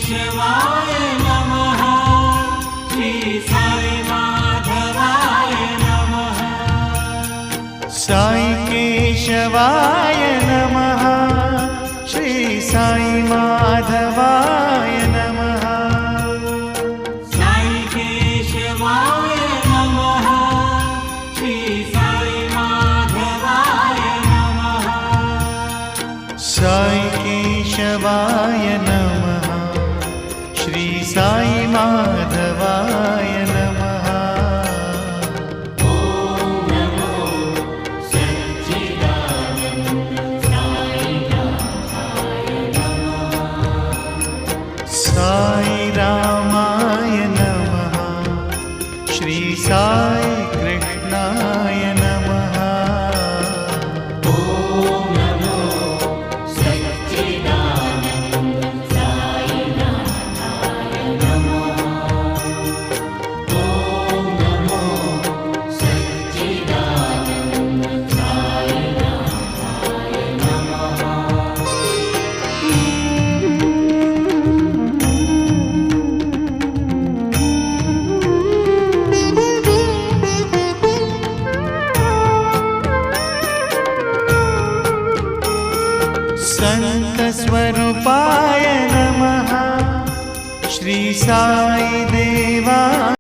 केशवाय नमः। श्री साई माधवाय नमः। साई केशवाय नमः। श्री साई माधवाय नमः। साई केशवाय नमः। श्री साई माधवाय नमः। साई केशवाय नमः। श्री साई माधवाय नमः। साई रामाय नमः। श्री साई कृष्णाय नमः। संत स्वरूपाय नमः। श्री साई देवा